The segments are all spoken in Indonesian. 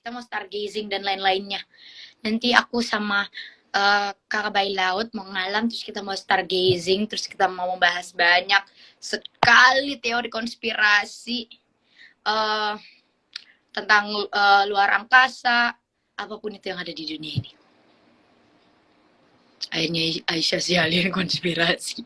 kita mau stargazing dan lain-lainnya. Nanti aku sama Kakak Bayi Laut mau ngalam, terus kita mau stargazing, terus kita mau membahas banyak sekali teori konspirasi tentang luar angkasa, apapun itu yang ada di dunia ini. Akhirnya Aisyah si alien konspirasi.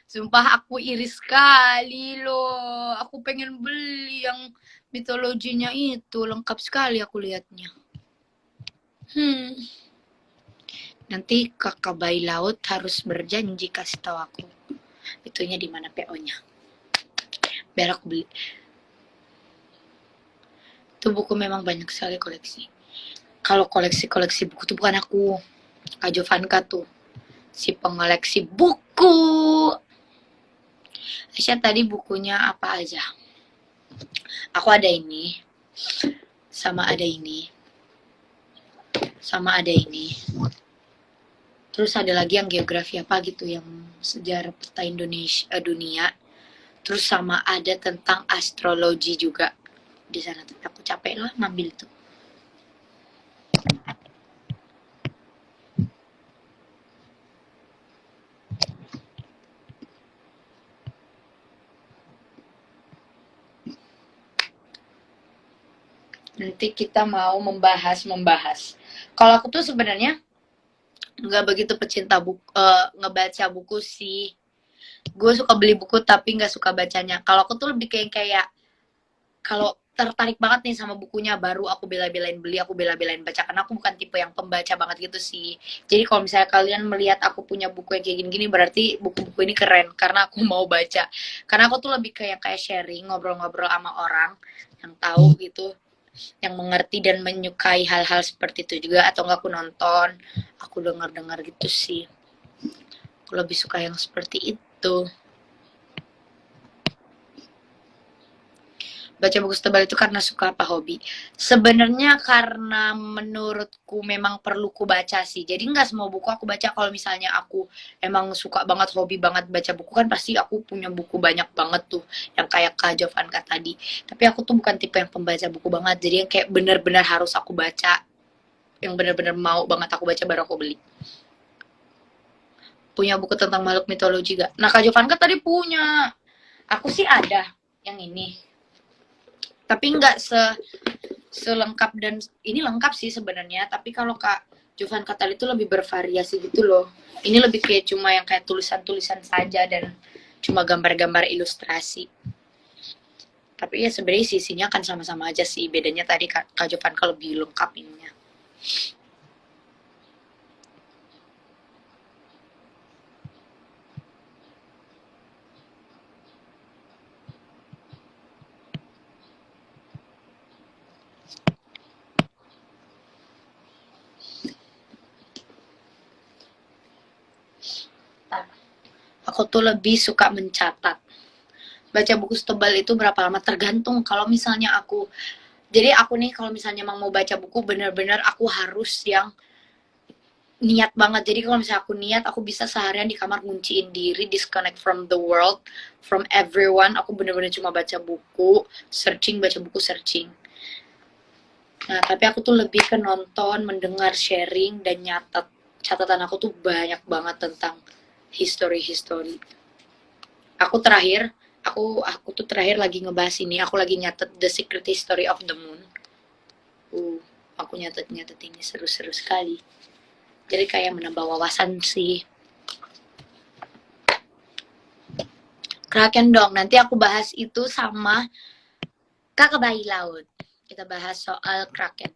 Sumpah aku iri sekali loh. Aku pengen beli yang mitologinya itu, lengkap sekali aku lihatnya. Nanti Kakak Bayi Laut harus berjanji kasih tahu aku itunya di mana PO-nya. Biar aku beli. Itu buku memang banyak sekali koleksi. Kalau koleksi buku itu bukan aku, Kak Jovanka tuh, si pengoleksi buku. Aisyah tadi bukunya apa aja? Aku ada ini, sama ada ini, sama ada ini. Terus ada lagi yang geografi apa gitu, yang sejarah peta Indonesia dunia. Terus sama ada tentang astrologi juga di sana. Tapi aku capek lah ngambil tuh. Nanti kita mau membahas. Kalau aku tuh sebenarnya nggak begitu pecinta buku, ngebaca buku sih. Gue suka beli buku tapi nggak suka bacanya. Kalau aku tuh lebih kayak kalau tertarik banget nih sama bukunya, baru aku bela-belain beli, aku bela-belain baca, karena aku bukan tipe yang pembaca banget gitu sih. Jadi kalau misalnya kalian melihat aku punya buku yang kayak gini-gini, berarti buku-buku ini keren karena aku mau baca. Karena aku tuh lebih kayak sharing, ngobrol-ngobrol sama orang yang tahu gitu, yang mengerti dan menyukai hal-hal seperti itu juga. Atau nggak aku nonton, aku dengar-dengar gitu sih. Aku lebih suka yang seperti itu. Baca buku setebal itu karena suka apa hobi? Sebenarnya karena menurutku memang perlu ku baca sih. Jadi nggak semua buku aku baca. Kalau misalnya aku emang suka banget, hobi banget baca buku, kan pasti aku punya buku banyak banget tuh, yang kayak Kak Jovanka tadi. Tapi aku tuh bukan tipe yang pembaca buku banget. Jadi yang kayak benar-benar harus aku baca, yang benar-benar mau banget aku baca baru aku beli. Punya buku tentang makhluk mitologi gak? Nah, Kak Jovanka tadi punya. Aku sih ada yang ini, tapi nggak selengkap, dan ini lengkap sih sebenarnya. Tapi kalau Kak Jovanka tadi itu lebih bervariasi gitu loh. Ini lebih kayak cuma yang kayak tulisan-tulisan saja dan cuma gambar-gambar ilustrasi. Tapi ya sebenarnya sisinya kan sama-sama aja sih. Bedanya tadi Kak Jovanka lebih lengkap ininya. Aku tuh lebih suka mencatat. Baca buku setebal itu berapa lama tergantung. Kalau misalnya aku, jadi aku nih kalau misalnya emang mau baca buku, bener-bener aku harus yang niat banget. Jadi kalau misalnya aku niat, aku bisa seharian di kamar ngunciin diri, disconnect from the world, from everyone. Aku bener-bener cuma baca buku, searching, baca buku, searching. Nah, tapi aku tuh lebih ke nonton, mendengar, sharing, dan nyatet. Catatan aku tuh banyak banget tentang history. Aku tuh terakhir lagi ngebahas ini. Aku lagi nyatet The Secret History of the Moon. Aku nyatet ini seru-seru sekali. Jadi kayak menambah wawasan sih. Kraken dong, nanti aku bahas itu sama Kakak Bayi Laut. Kita bahas soal Kraken.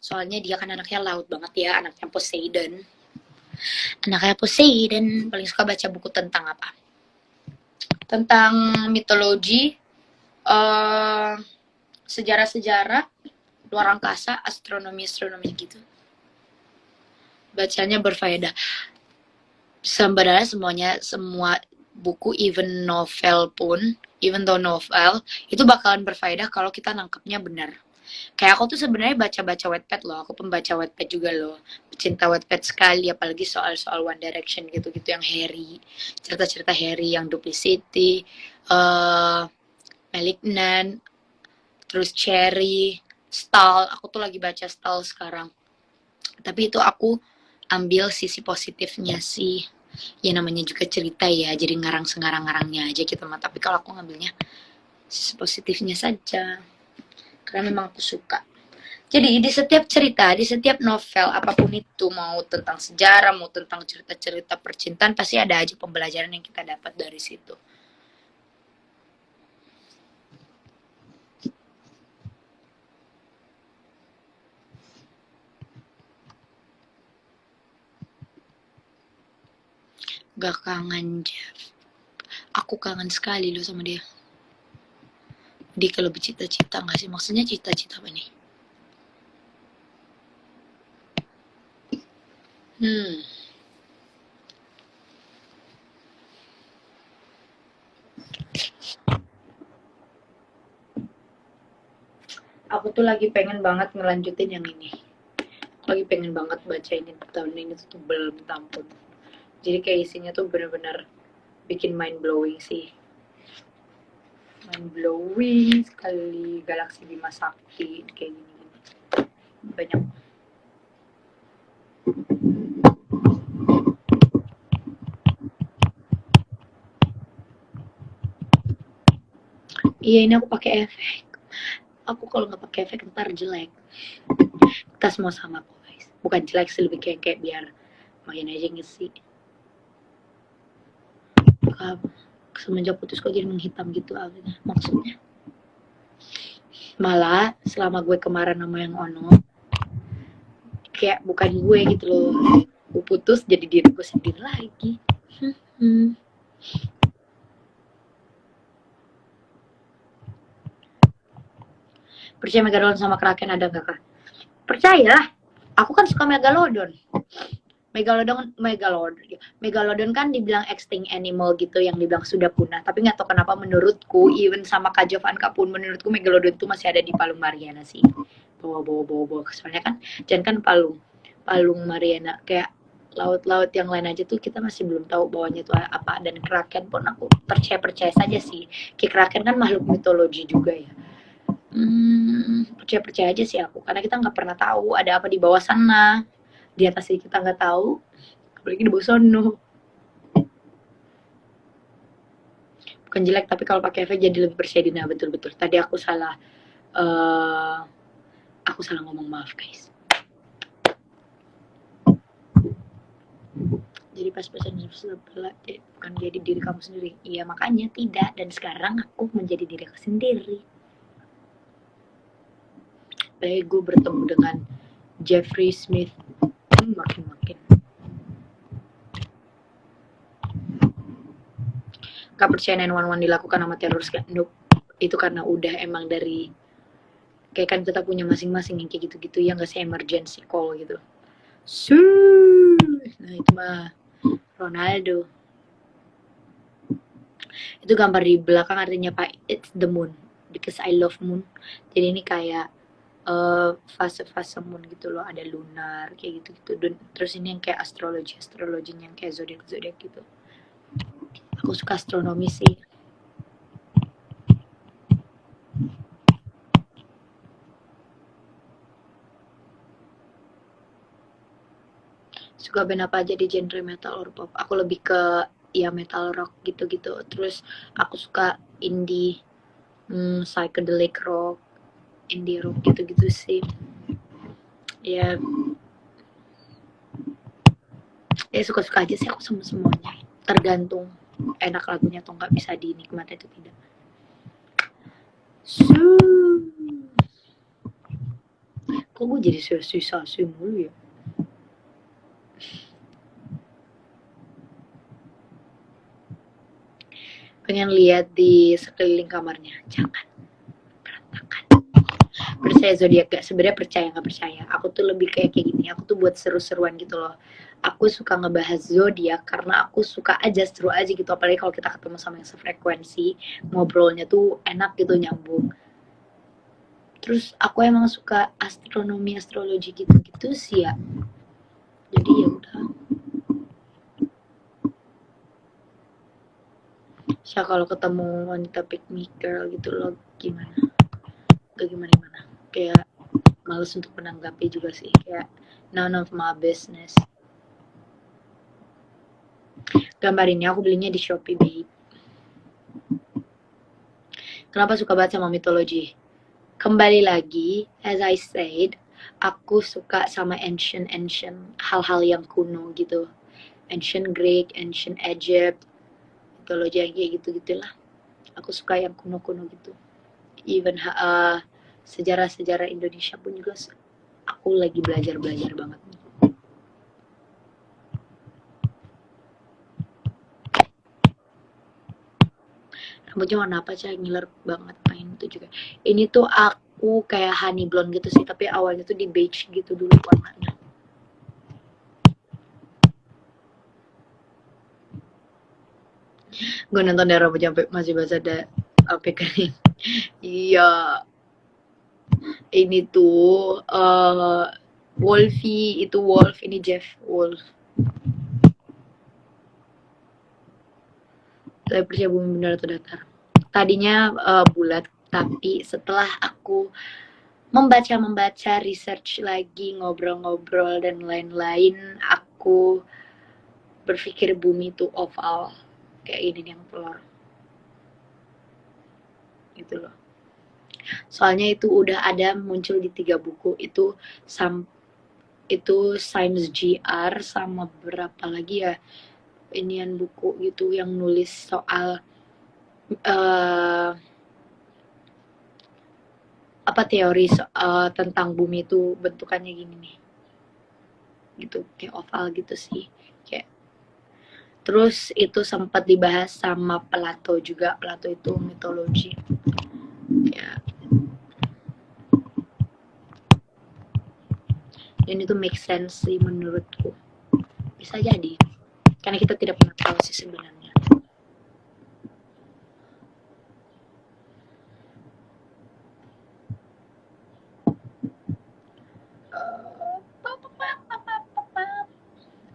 Soalnya dia kan anaknya laut banget ya, anaknya Poseidon. Paling suka baca buku tentang apa? Tentang mitologi, sejarah-sejarah, luar angkasa, astronomi gitu. Bacanya berfaedah. Sebenarnya semua buku, even though novel, itu bakalan berfaedah kalau kita nangkepnya benar. Kayak aku tuh sebenarnya baca Wattpad loh, aku pembaca Wattpad juga loh, pecinta Wattpad sekali, apalagi soal One Direction gitu-gitu, yang Harry, cerita-cerita Harry, yang Duplicity, Malignant, terus Cherry, Style, aku tuh lagi baca Style sekarang. Tapi itu aku ambil sisi positifnya sih. Ya namanya juga cerita ya, jadi ngarang sengarang-ngarangnya aja gitu mah. Tapi kalau aku ngambilnya sisi positifnya saja. Karena memang aku suka. Jadi di setiap cerita, di setiap novel apapun itu, mau tentang sejarah, mau tentang cerita-cerita percintaan, pasti ada aja pembelajaran yang kita dapat dari situ. Gak kangen Jeff. Aku kangen sekali loh sama dia. Dia kalau bercita-cita gak sih? Maksudnya cita-cita apa nih? Hmm, aku tuh lagi pengen banget ngelanjutin yang ini. Lagi pengen banget baca ini tahun ini tuh tebel minta ampun. Jadi kayak isinya tuh bener-bener bikin mind blowing sih. Mind blowing sekali, Galaksi Bima Sakti kayak gini. Banyak. Iya ini aku pakai efek. Aku kalau nggak pakai efek ntar jelek. Kita semua sama kok guys. Bukan jelek sih, lebih kayak biar makin aja ngisi. Semenjak putus kok jadi menghitam gitu akhirnya. Maksudnya malah selama gue kemarin sama yang ono, kayak bukan gue gitu loh, gue putus jadi diri gue sendiri lagi. hmm. Percaya Megalodon sama Kraken ada gak kak? Percayalah, aku kan suka Megalodon. Megalodon kan dibilang extinct animal gitu, yang dibilang sudah punah. Tapi nggak tahu kenapa menurutku, even sama Kak Jovanka pun, menurutku Megalodon tuh masih ada di Palung Mariana sih. Bawa. Soalnya kan, jangan kan Palung Mariana, kayak laut-laut yang lain aja tuh kita masih belum tahu bawahnya itu apa. Dan Kraken pun aku percaya saja sih. Kayak Kraken kan makhluk mitologi juga ya. Percaya aja sih aku, karena kita nggak pernah tahu ada apa di bawah sana. Di atas sih kita nggak tahu, apalagi di bawah sono. Bukan jelek, tapi kalau pakai efek jadi lebih percaya diri. Nah, betul tadi uh, aku salah ngomong, maaf guys. Jadi pas pacaran sebelah bukan jadi diri kamu sendiri. Iya makanya tidak, dan sekarang aku menjadi diri aku sendiri. Baik gue bertemu dengan Jeffrey Smith, makin gak percaya 911 dilakukan sama teroris kan? Nope. Itu karena udah emang dari kayak kan kita punya masing-masing yang kayak gitu-gitu ya, nggak sih, emergency call gitu. Nah itu mah Ronaldo. Itu gambar di belakang artinya Pak, it's the moon because I love moon. Jadi ini kayak fase-fase moon gitu loh, ada lunar kayak gitu-gitu. Terus ini yang kayak astrologinya yang kayak zodiak gitu. Aku suka astronomi sih. Suka band apa aja di genre metal or pop? Aku lebih ke ya metal rock gitu-gitu. Terus aku suka indie, psychedelic rock, indie rock gitu-gitu sih. Ya, suka-suka aja sih aku sama semuanya. Tergantung enak lagunya atau nggak, bisa dinikmati atau tidak. Kok gue jadi susah mulu ya? Pengen lihat di sekeliling kamarnya, jangan berantakan. Percaya zodiak gak? Sebenarnya percaya nggak percaya, aku tuh lebih kayak gini, aku tuh buat seru-seruan gitu loh. Aku suka ngebahas zodiak karena aku suka aja, seru aja gitu, apalagi kalau kita ketemu sama yang sefrekuensi, ngobrolnya tuh enak gitu, nyambung. Terus aku emang suka astronomi, astrologi gitu-gitu sih ya, jadi ya udah. Saya kalau ketemu wanita pick me girl gitu loh, gimana, gak gimana kayak males untuk menanggapi juga sih, kayak none of my business. Gambar ini aku belinya di Shopee, babe. Kenapa suka banget sama mitologi? Kembali lagi, as I said, aku suka sama ancient hal-hal yang kuno gitu, ancient Greek, ancient Egypt, mitologi yang kayak gitu-gitulah. Aku suka yang kuno-kuno gitu. Even sejarah-sejarah Indonesia pun juga aku lagi belajar banget. Rambutnya warna apa sih, ngiler banget main itu juga. Ini tuh aku kayak honey blonde gitu sih, tapi awalnya tuh di beige gitu dulu warnanya. Gue nonton dari rambut sampai masih basah ada apa kering. Iya, ini tuh Wolfie, itu Wolf, ini Jeff Wolf. Saya percaya bumi benar atau datar. Tadinya bulat, tapi setelah aku membaca research lagi, ngobrol-ngobrol dan lain-lain, aku berpikir bumi itu oval kayak ini yang telur gitu loh. Soalnya itu udah ada muncul di 3 buku itu, itu Science GR sama berapa lagi ya, inian buku gitu yang nulis soal apa teori tentang bumi itu bentukannya gini nih gitu, kayak oval gitu sih kayak. Terus itu sempat dibahas sama Plato juga. Plato itu mitologi ya, dan itu make sense sih menurutku. Bisa jadi karena kita tidak pernah tahu sih sebenarnya.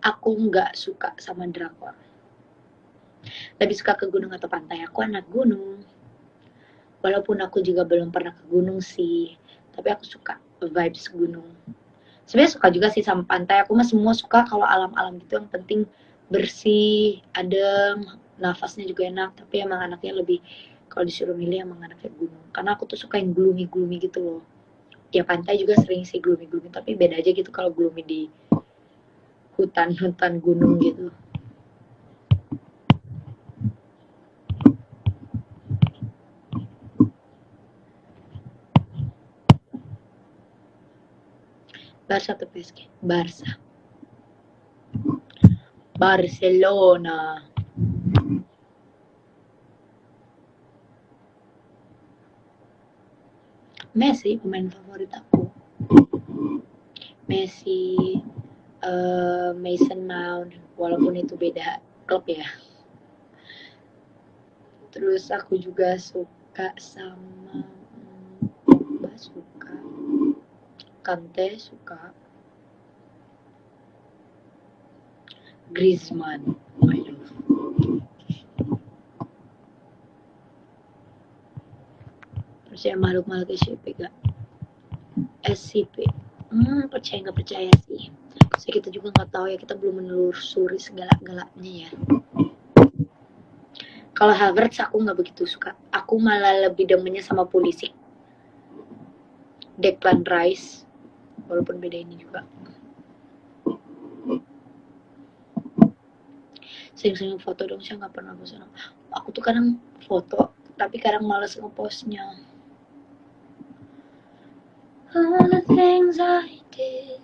Aku nggak suka sama drakor, lebih suka ke gunung atau pantai. Aku anak gunung, walaupun aku juga belum pernah ke gunung sih, tapi aku suka vibes gunung. Sebenarnya suka juga sih sama pantai, aku mah semua suka kalau alam-alam gitu, yang penting bersih, adem, nafasnya juga enak. Tapi emang anaknya lebih, kalau disuruh milih emang anaknya gunung, karena aku tuh suka yang gloomy gitu loh. Ya pantai juga sering sih gloomy, tapi beda aja gitu kalau gloomy di hutan gunung gitu. Barca atau PSG? Barca. Barcelona. Messi pemain favorit aku. Messi, Mason Mount, walaupun itu beda klub ya. Terus aku juga suka sama Pogba, suka Kante, suka Griezmann. I love. Terus ya makhluk-makhluk SCP gak? SCP. Percaya nggak percaya sih. So, kita juga nggak tahu ya, kita belum menelusuri segala-galanya ya. Kalau Havertz aku nggak begitu suka. Aku malah lebih demennya sama Pulisic, Declan Rice, walaupun beda ini juga. Sering-sering foto dong, saya nggak pernah post. Aku tuh kadang foto, tapi kadang males ngepostnya. All the things I did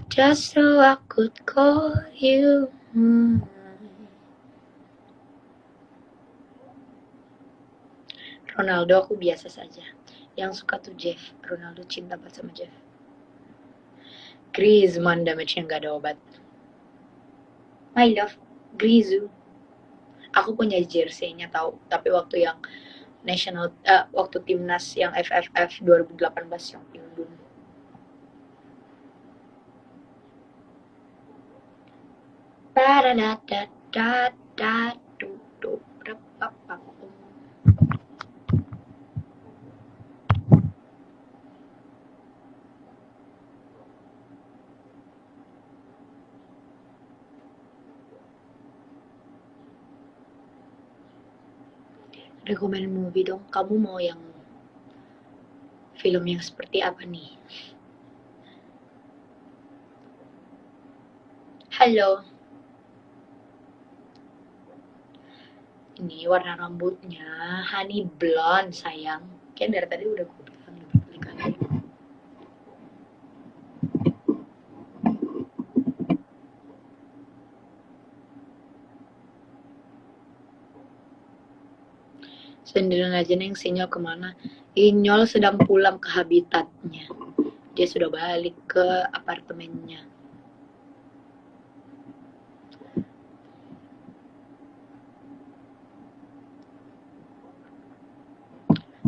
just so I could call you. Ronaldo aku biasa saja. Yang suka tuh Jeff. Ronaldo cinta banget sama Jeff. Griezmann damage-nya nggak ada obat. My love, Grizu. Aku punya jersey-nya tahu, tapi waktu yang national, waktu timnas yang FFF 2018 yang Piundun. Rekomen movie dong. Kamu mau yang film yang seperti apa nih? Halo. Ini warna rambutnya honey blonde sayang. Kayak dari tadi udah gue bilang berkali-kali. Sendirian aja neng, sinyal kemana? Inyol sedang pulang ke habitatnya. Dia sudah balik ke apartemennya.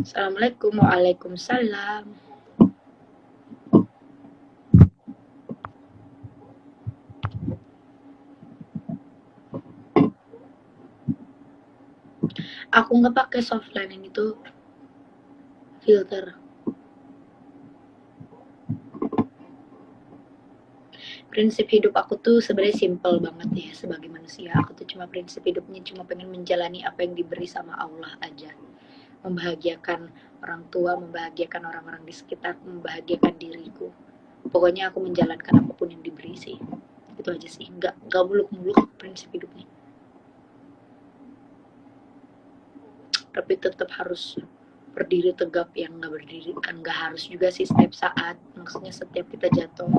Assalamualaikum. Waalaikumsalam. Aku nggak pakai softline yang itu filter. Prinsip hidup aku tuh sebenarnya simple banget ya sebagai manusia. Aku tuh cuma prinsip hidupnya cuma pengen menjalani apa yang diberi sama Allah aja. Membahagiakan orang tua, membahagiakan orang-orang di sekitar, membahagiakan diriku. Pokoknya aku menjalankan apapun yang diberi sih. Itu aja sih. Nggak muluk-muluk prinsip hidupnya. Tapi tetap harus berdiri tegap, yang nggak berdiri kan nggak harus juga sih setiap saat. Maksudnya setiap kita jatuh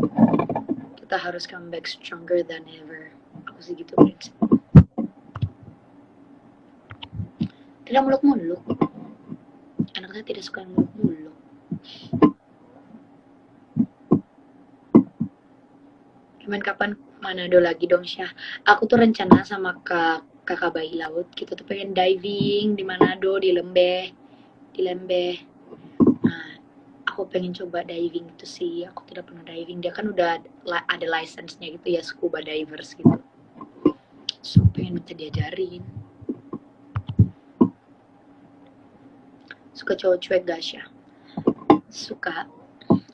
kita harus come back stronger than ever. Aku sih gitu prinsip. Tidak muluk-muluk. Anaknya tidak suka yang muluk-muluk. Cuman kapan Manado lagi dong Syah? Aku tuh rencana sama kakak bayi laut kita tuh pengen diving di Manado, di Lembeh, Nah, aku pengen coba diving itu sih. Aku tidak pernah diving. Dia kan udah ada license-nya gitu ya, scuba divers gitu. So pengen minta diajarin. Suka cowok cuek gak Syah? Suka.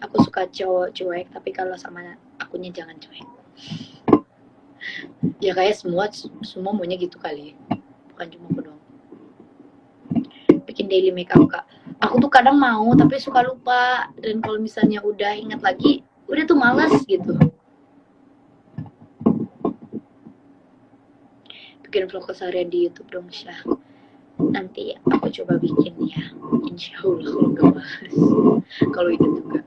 Aku suka cowok cuek, tapi kalau sama akunya jangan cuek. Ya kayak semua maunya gitu kali. Bukan cuma aku doang. Bikin daily makeup kak. Aku tuh kadang mau tapi suka lupa, dan kalau misalnya udah ingat lagi udah tuh malas gitu. Bikin vlog keseharian di YouTube dong Syah. Nanti aku coba bikin ya, insya Allah kalau gak malas. Kalau ingat juga.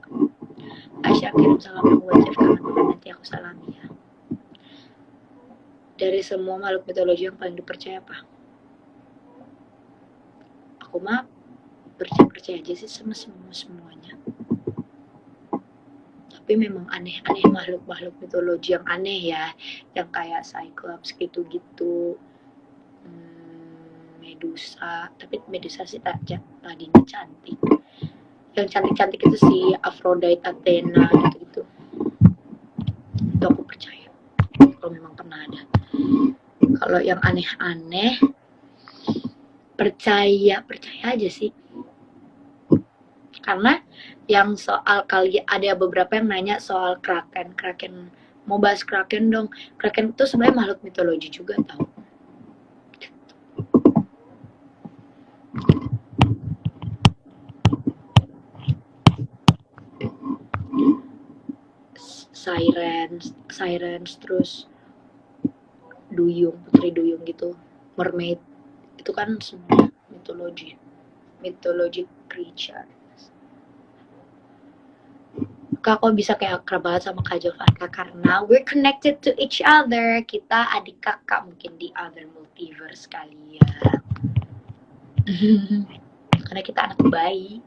Aisyah kirim salam yang wajar kawan-kawan, nanti aku salami ya. Dari semua makhluk mitologi yang paling dipercaya apa? Aku mah percaya aja sih sama semuanya. Tapi memang aneh-aneh makhluk mitologi yang aneh ya, yang kayak Cyclops gitu-gitu, Medusa. Tapi Medusa sih tadinya cantik. Yang cantik-cantik itu si Aphrodite, Athena gitu-gitu. Itu aku percaya. Kalau memang pernah ada. Kalau yang aneh-aneh, percaya aja sih. Karena yang soal kali ada beberapa yang nanya soal kraken, mau bahas kraken dong. Kraken itu sebenarnya makhluk mitologi juga tau. Sirens, terus duyung, putri duyung gitu, mermaid, itu kan semua mitologi creature. Kak kok bisa kayak akrab banget sama Kak Jovanka? Karena we're connected to each other. Kita adik kakak mungkin di other multiverse kali ya. Karena kita anak bayi.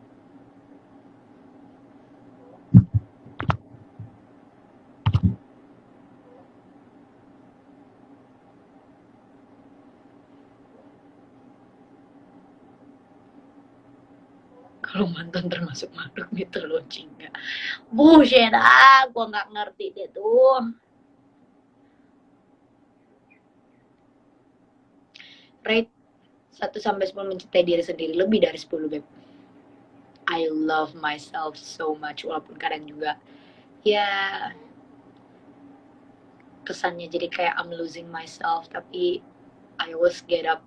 Kalau mantan termasuk makhluk mitologi enggak? Bullshit gua nggak ngerti deh tuh. Rate 1-10 mencintai diri sendiri, lebih dari 10 beb. I love myself so much, walaupun kadang juga ya kesannya jadi kayak I'm losing myself, tapi I always get up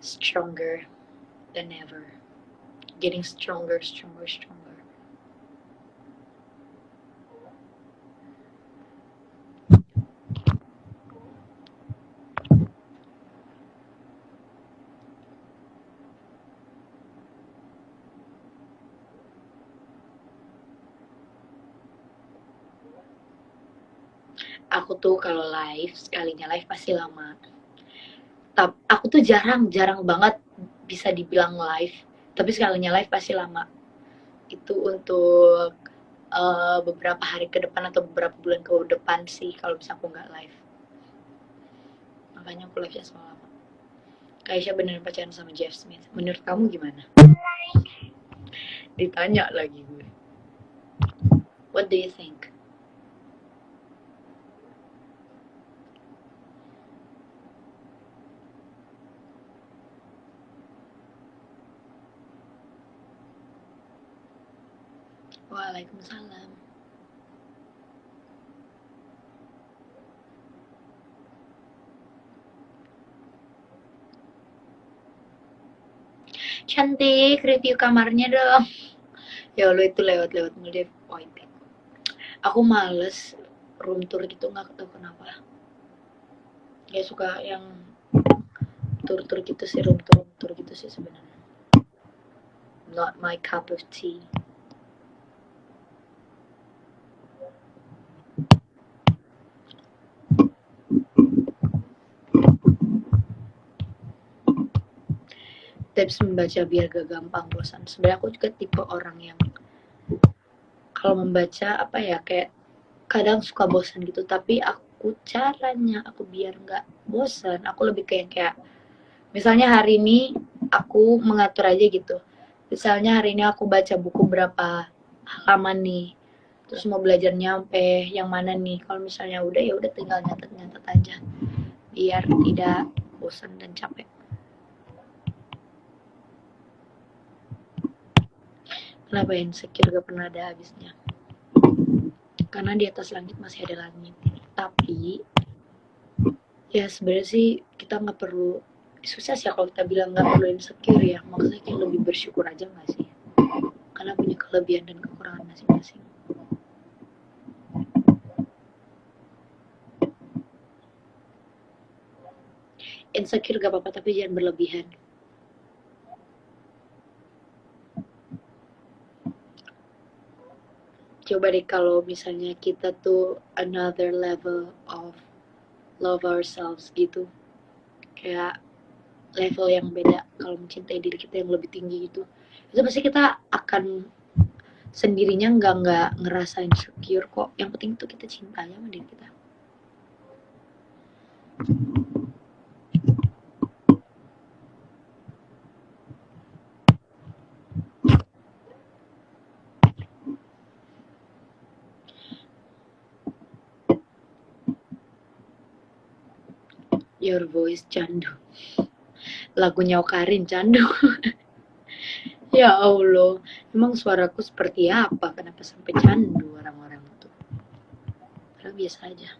stronger than ever, getting stronger. Aku tuh kalau live, sekalinya live pasti lama. Tapi aku tuh jarang banget bisa dibilang live. Tapi sekalinya live pasti lama. Itu untuk beberapa hari ke depan atau beberapa bulan ke depan sih kalau bisa aku nggak live. Makanya aku live nya selalu lama. Kaisha beneran pacaran sama Jeff Smith. Menurut kamu gimana? Ditanya lagi gue. What do you think? Waalaikumsalam. Cantik, review kamarnya dong. Ya Allah, itu lewat mulu deh point. Aku males room tour gitu, nggak tahu kenapa. Gak suka yang tour gitu sih, room tour gitu sih sebenarnya. Not my cup of tea. Tips membaca biar gak gampang bosan. Sebenarnya aku juga tipe orang yang kalau membaca apa ya, kayak kadang suka bosan gitu, tapi caranya aku biar nggak bosan, aku lebih kayak misalnya hari ini aku mengatur aja gitu. Misalnya hari ini aku baca buku berapa halaman nih, terus mau belajar nyampe yang mana nih. Kalau misalnya udah, ya udah tinggal nyatet aja biar tidak bosan dan capek. Kenapa insecure gak pernah ada habisnya? Karena di atas langit masih ada langit. Tapi ya sebenarnya sih kita nggak perlu, susah sih kalau kita bilang nggak perlu insecure ya. Maksudnya kita lebih bersyukur aja nggak sih? Karena punya kelebihan dan kekurangan masing-masing. Insecure gak apa-apa, tapi jangan berlebihan. Coba deh kalau misalnya kita tuh another level of love ourselves gitu, kayak level yang beda kalau mencintai diri kita yang lebih tinggi gitu, itu pasti kita akan sendirinya nggak ngerasa insecure kok. Yang penting tuh kita cinta aja sama diri kita. Your voice candu, lagunya Okarin candu. Ya Allah, emang suaraku seperti apa? Kenapa sampai candu orang-orang itu? Padahal biasa aja.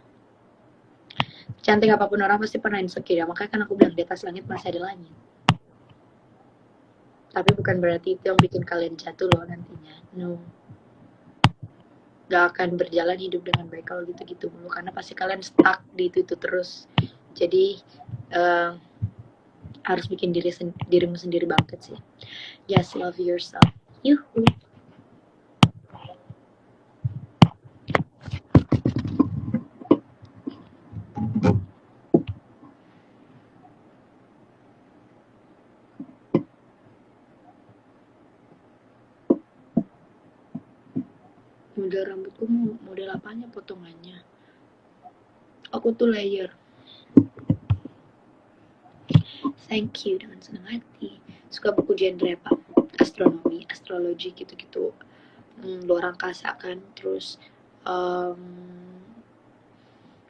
Cantik apapun orang pasti pernah insecure ya. Makanya kan aku bilang di atas langit masih ada langit. Tapi bukan berarti itu yang bikin kalian jatuh loh nantinya. No. Gak akan berjalan hidup dengan baik kalau gitu-gitu mulu. Karena pasti kalian stuck di itu terus. Jadi harus bikin dirimu sendiri bangkit sih. Yes, love yourself. Yuhu. Model rambutku model apanya potongannya? Aku tuh layer. Thank you, dengan senang hati. Suka buku genre apa? Astronomi, astrologi gitu-gitu. Luar angkasa kan. Terus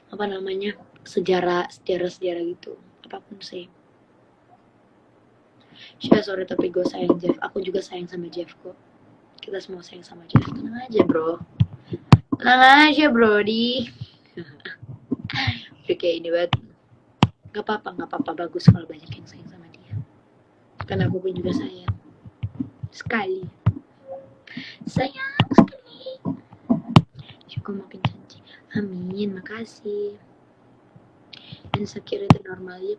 apa namanya, sejarah gitu. Apapun sih. Sorry tapi gue sayang Jeff. Aku juga sayang sama Jeff kok. Kita semua sayang sama Jeff. Tenang aja bro. Tenang aja bro di. Udah kayak ini banget. Gak apa-apa bagus kalau banyak yang sayang sama dia. Karena aku pun juga sayang sekali. Sayang sekali. Syukur makin cantik. Amin, makasih. Insecure itu normal ya.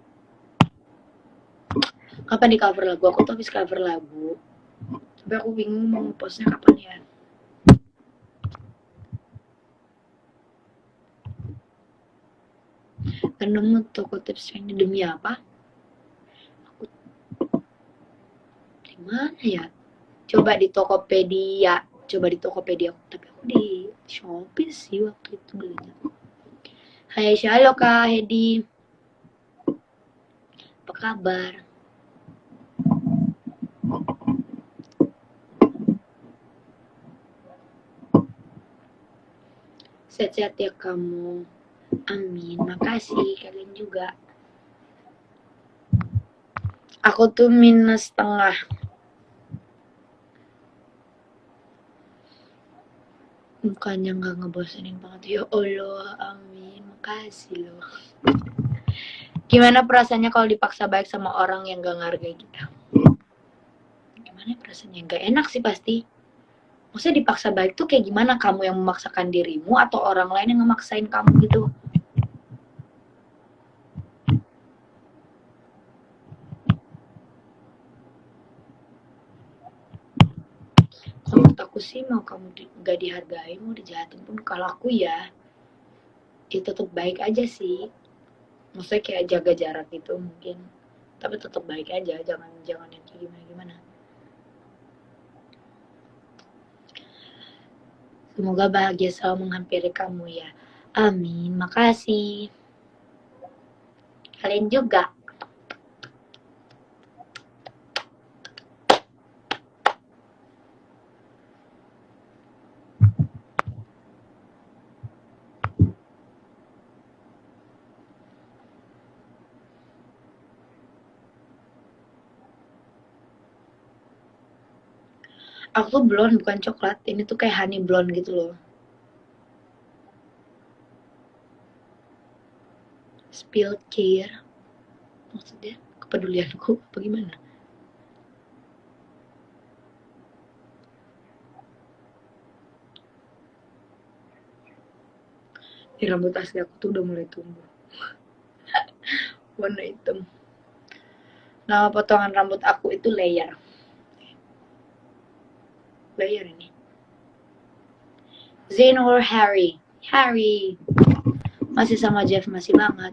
Kapan di cover lagu? Aku tuh habis cover lagu. Tapi aku bingung mau postnya kapan ya. Nemu toko tips ini demi apa? Aku di mana ya? Coba di Tokopedia. Tapi aku di Shopee sih waktu itu belinya. Hai halo Kak Hedi. Apa kabar? Sehat-sehat ya kamu. Amin. Makasih kalian juga. Aku tuh minus setengah. Mukanya nggak ngebosenin banget. Ya Allah, amin. Makasih loh. Gimana perasaannya kalau dipaksa baik sama orang yang gak ngargai kita? Gimana perasaannya? Gak enak sih pasti. Maksudnya dipaksa baik tuh kayak gimana? Kamu yang memaksakan dirimu atau orang lain yang memaksain kamu gitu? Kalau menurut aku sih mau kamu gak dihargai, mau dijahatin pun kalau aku ya tetap baik aja sih. Maksudnya kayak jaga jarak gitu mungkin. Tapi tetap baik aja, jangan yang kayak gimana-gimana. Semoga bahagia selalu menghampiri kamu ya. Amin, makasih. Kalian juga. Aku blonde bukan coklat. Ini tuh kayak honey blonde gitu loh. Spill care. Maksudnya kepedulianku apa gimana? Di rambut asli aku tuh udah mulai tumbuh. Warna hitam. Nama potongan rambut aku itu layer. Layer ini. Zain or Harry? Harry. Masih sama Jeff, masih banget.